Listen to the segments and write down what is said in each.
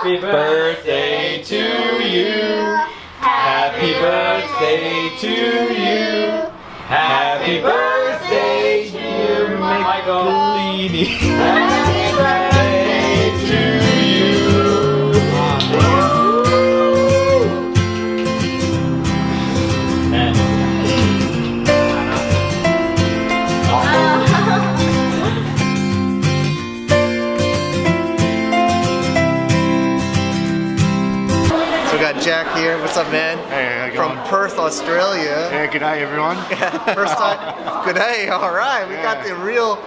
Happy birthday to you. Happy birthday to you. Happy birthday, dear Michaelini. Happy birthday to you. We got Jack here. What's up, man? Hey, how you From going? Perth, Australia. Yeah, good day, everyone. First time. Good day. All right, we got the real,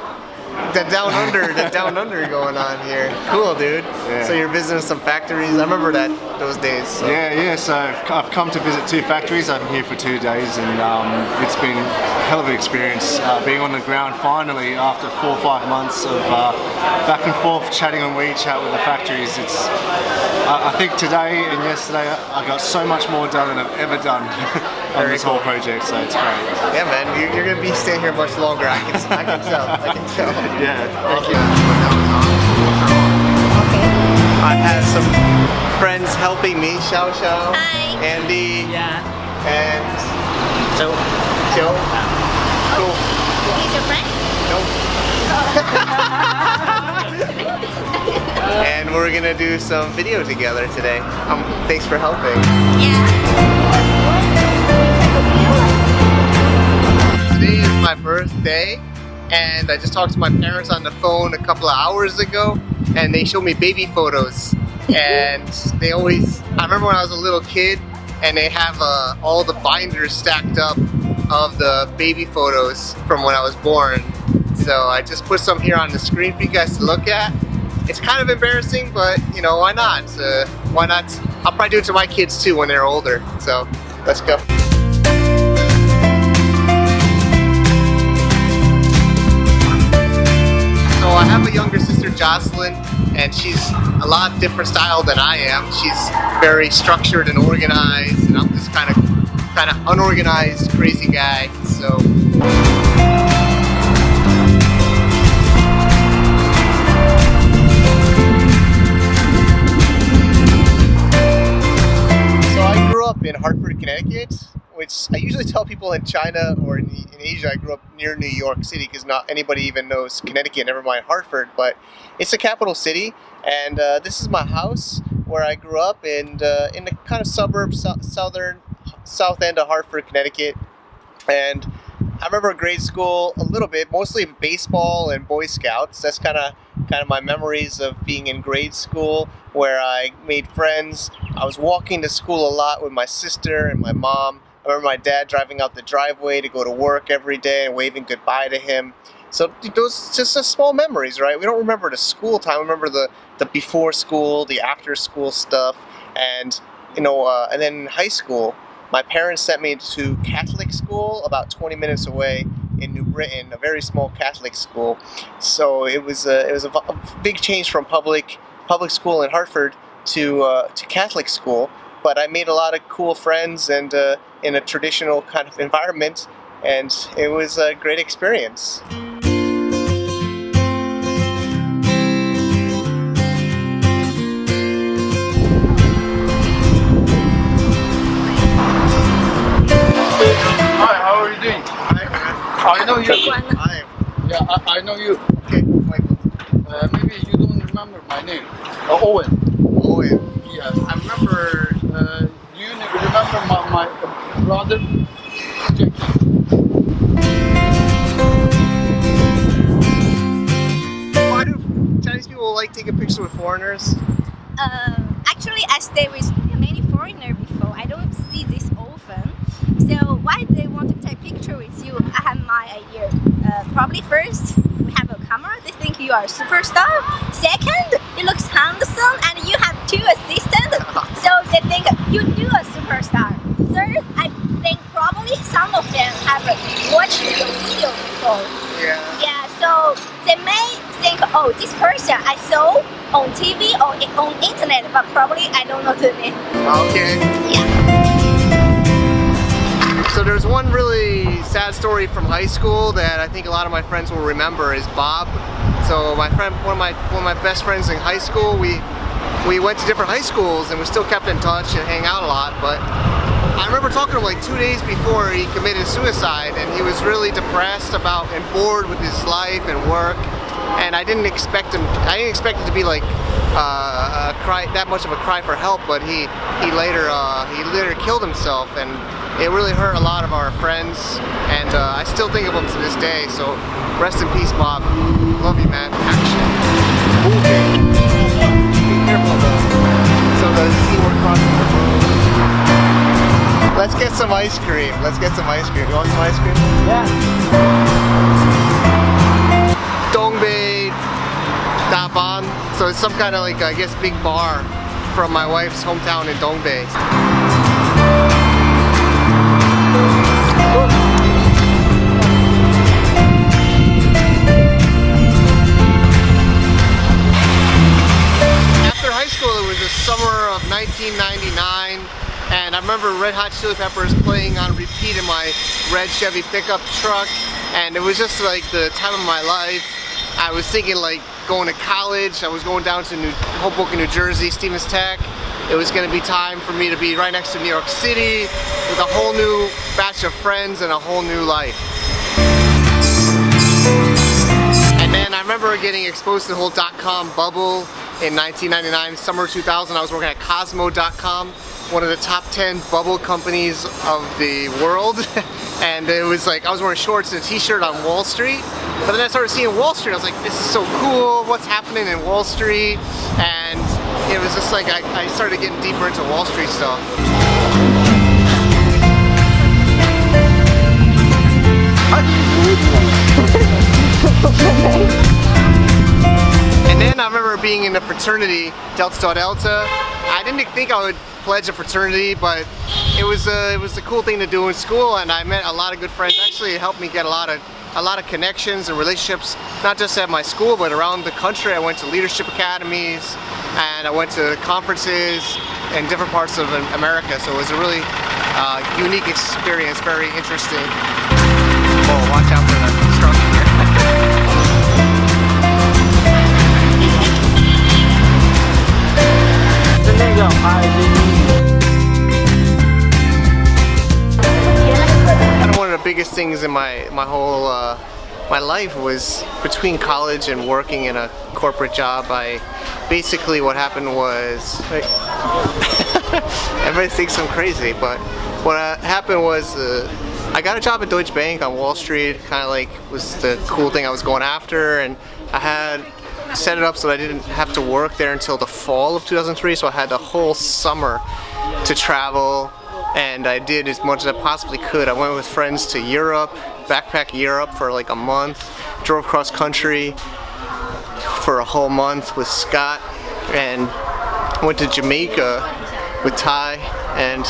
the down under going on here. Cool, dude. Yeah. So you're visiting some factories. I remember those days. So. Yeah. So I've come to visit 2 factories. I'm here for 2 days, and it's been a hell of an experience being on the ground finally after 4 or 5 months of back and forth chatting on WeChat with the factories. I think today and yesterday I got so much more done than I've ever done on this whole project, so it's great. Yeah, man, you're gonna be staying here much longer. I can tell. Yeah. Thank you. I have some friends helping me. Xiao Xiao, Hi. Andy, and So, Joe. Cool. He's your friend? And we're gonna do some video together today. Thanks for helping. Yeah. Today is my birthday, and I just talked to my parents on the phone a couple of hours ago, and they showed me baby photos. And I remember when I was a little kid, and they have all the binders stacked up of the baby photos from when I was born. So I just put some here on the screen for you guys to look at. It's kind of embarrassing, but you know, why not? Why not? I'll probably do it to my kids too when they're older. So let's go. So I have a younger sister, Jocelyn, and she's a lot different style than I am. She's very structured and organized, and I'm just kind of unorganized, crazy guy. So. In Hartford, Connecticut, which I usually tell people in China or in Asia I grew up near New York City because not anybody even knows Connecticut, never mind Hartford, but it's the capital city, and this is my house where I grew up in the kind of suburbs, south end of Hartford, Connecticut. And I remember grade school a little bit, mostly baseball and Boy Scouts. That's kind of my memories of being in grade school, where I made friends. I was walking to school a lot with my sister and my mom. I remember my dad driving out the driveway to go to work every day and waving goodbye to him. So those just small memories, right? We don't remember the school time. We remember the before school, the after school stuff, and and then in high school, my parents sent me to Catholic school about 20 minutes away in New Britain, a very small Catholic school. So it was a big change from public school in Hartford to Catholic school. But I made a lot of cool friends and in a traditional kind of environment, and it was a great experience. Hi, how are you doing? I know you. Hi. Yeah, I know you. Okay, Michael. Maybe you don't remember my name. Owen. Owen. Yes, I remember. Do you remember my brother? Jackie? Why do Chinese people like taking pictures with foreigners? Actually, I stay with many foreigners before. I don't see this often. So why they want to take picture with you? I have my idea. Probably first, we have a camera. They think you are a superstar. Second, you look handsome and you have 2 assistants. So they think you do a superstar. Third, I think probably some of them have watched the video before. Yeah, so they may think, oh, this person I saw on TV or on internet, but probably I don't know the name. Okay. Yeah. So there's one really sad story from high school that I think a lot of my friends will remember is Bob. So my friend, one of my best friends in high school, we we went to different high schools and we still kept in touch and hang out a lot. But I remember talking to him like 2 days before he committed suicide, and he was really depressed about and bored with his life and work. And I didn't expect it to be like a cry, that much of a cry for help. But he later killed himself, and it really hurt a lot of our friends. And I still think of him to this day. So rest in peace, Bob. Love you, man. Action. Moving. Be careful though. So the scene we're crossing the road. Let's get some ice cream. Let's get some ice cream. You want some ice cream? Yeah. Dongbei Daban. So it's some kind of like, I guess, big bar from my wife's hometown in Dongbei. After high school, it was the summer of 1999. And I remember Red Hot Chili Peppers playing on repeat in my red Chevy pickup truck, and it was just like the time of my life. I was thinking like going to college. I was going down to Hoboken, New Jersey, Stevens Tech. It was going to be time for me to be right next to New York City with a whole new batch of friends and a whole new life. And then I remember getting exposed to the whole .com bubble in 1999, summer 2000. I was working at Cosmo.com, one of the top 10 bubble companies of the world. And it was like, I was wearing shorts and a t-shirt on Wall Street. But then I started seeing Wall Street. I was like, this is so cool. What's happening in Wall Street? And it was just like, I started getting deeper into Wall Street stuff. And then I remember being in a fraternity, Delta Tau Delta. I didn't think I would pledge a fraternity, but it was a cool thing to do in school, and I met a lot of good friends. Actually, it helped me get a lot of connections and relationships, not just at my school, but around the country. I went to leadership academies, and I went to conferences in different parts of America. So it was a really unique experience, very interesting. Oh, watch out for that construction here. Kind of one of the biggest things in my whole my life was between college and working in a corporate job. Basically what happened was everybody thinks I'm crazy, but what happened was I got a job at Deutsche Bank on Wall Street. Kind of like was the cool thing I was going after, and I had set it up so that I didn't have to work there until the fall of 2003, so I had the whole summer to travel, and I did as much as I possibly could. I went with friends to Europe, backpack Europe for like a month, drove cross country for a whole month with Scott, and went to Jamaica with Ty, and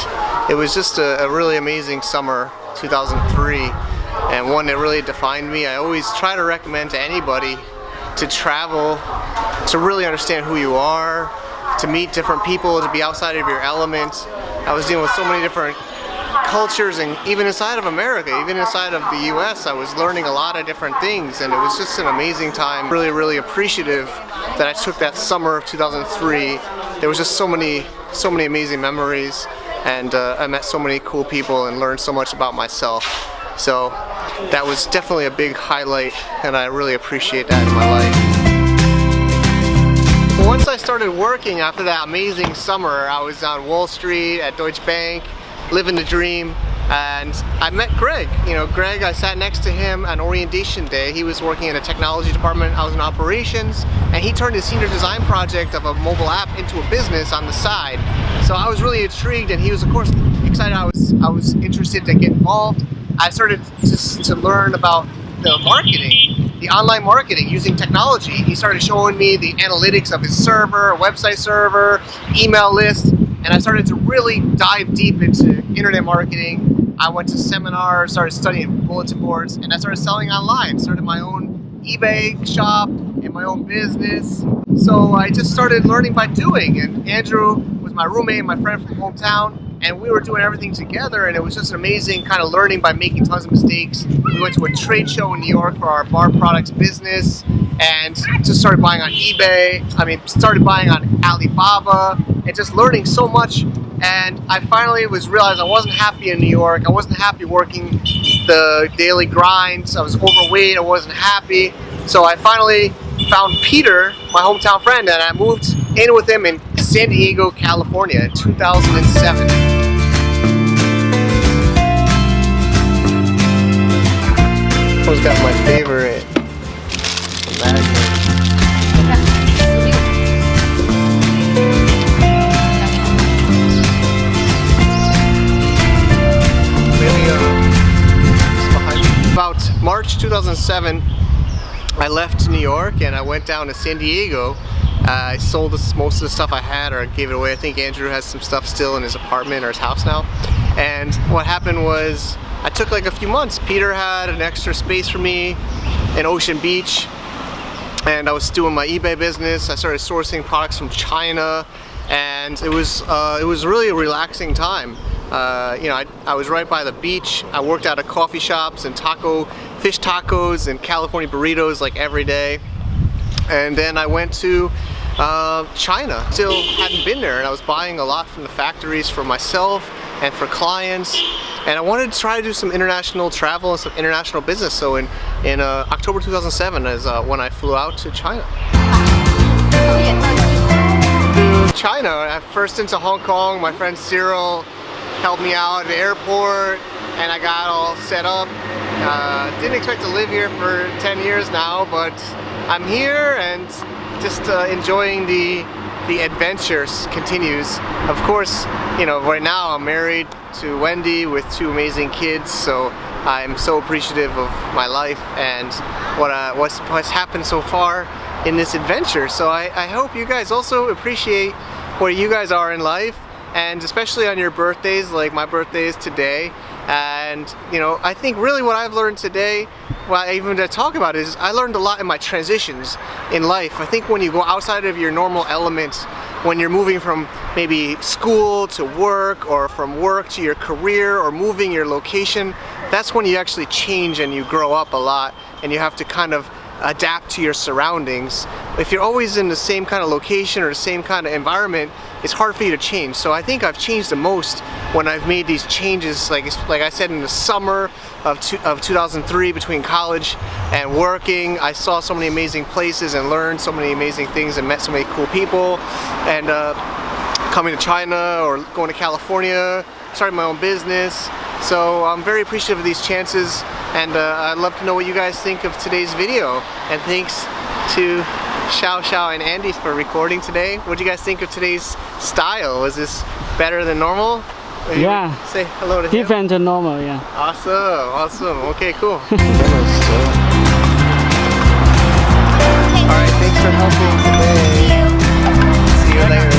it was just a really amazing summer, 2003, and one that really defined me. I always try to recommend to anybody to travel, to really understand who you are, to meet different people, to be outside of your element. I was dealing with so many different cultures, and even inside of America, even inside of the US, I was learning a lot of different things, and it was just an amazing time. Really, really appreciative that I took that summer of 2003. There was just so many amazing memories, and I met so many cool people and learned so much about myself. So that was definitely a big highlight, and I really appreciate that in my life. Once I started working after that amazing summer, I was on Wall Street at Deutsche Bank, living the dream, and I met Greg. You know, Greg, I sat next to him on orientation day. He was working in a technology department, I was in operations, and he turned his senior design project of a mobile app into a business on the side. So I was really intrigued, and he was of course excited I was interested to get involved. I started to learn about the marketing, the online marketing using technology. He started showing me the analytics of his server, website server, email list, and I started to really dive deep into internet marketing. I went to seminars, started studying bulletin boards, and I started selling online. Started my own eBay shop and my own business. So I just started learning by doing, and Andrew was my roommate and my friend from hometown, and we were doing everything together, and it was just an amazing kind of learning by making tons of mistakes. We went to a trade show in New York for our bar products business, and just started buying on eBay. I mean, started buying on Alibaba and just learning so much. And I finally realized I wasn't happy in New York. I wasn't happy working the daily grinds. I was overweight. I wasn't happy. So I finally found Peter, my hometown friend, and I moved in with him in San Diego, California in 2007. I've got my favorite magnet. About March 2007, I left New York and I went down to San Diego. I sold most of the stuff I had, or gave it away. I think Andrew has some stuff still in his apartment or his house now. And what happened was, I took like a few months. Peter had an extra space for me in Ocean Beach, and I was doing my eBay business. I started sourcing products from China, and it was really a relaxing time. You know, I was right by the beach. I worked out at coffee shops and fish tacos and California burritos like every day. And then I went to China. Still hadn't been there, and I was buying a lot from the factories for myself and for clients. And I wanted to try to do some international travel and some international business. So in October 2007 is when I flew out to China. China, at first into Hong Kong. My friend Cyril helped me out at the airport, and I got all set up. Didn't expect to live here for 10 years now, but I'm here and just enjoying the adventures continues. Of course, you know, right now I'm married to Wendy with 2 amazing kids, so I'm so appreciative of my life and what's happened so far in this adventure. So I hope you guys also appreciate where you guys are in life, and especially on your birthdays, like my birthday is today. And you know, I think really what I've learned today, what I even to talk about, is I learned a lot in my transitions in life. I think when you go outside of your normal element, when you're moving from maybe school to work, or from work to your career, or moving your location, that's when you actually change and you grow up a lot, and you have to kind of adapt to your surroundings. If you're always in the same kind of location or the same kind of environment, it's hard for you to change. So I think I've changed the most when I've made these changes, like I said, in the summer of 2003, between college and working. I saw so many amazing places and learned so many amazing things and met so many cool people. And coming to China or going to California, starting my own business. So I'm very appreciative of these chances, and I'd love to know what you guys think of today's video. And thanks to Xiao and Andy for recording today. What do you guys think of today's style? Was this better than normal? Maybe yeah. Say hello to him. Different than normal, yeah. Awesome. Okay, cool. Alright, thanks for helping today. See you later.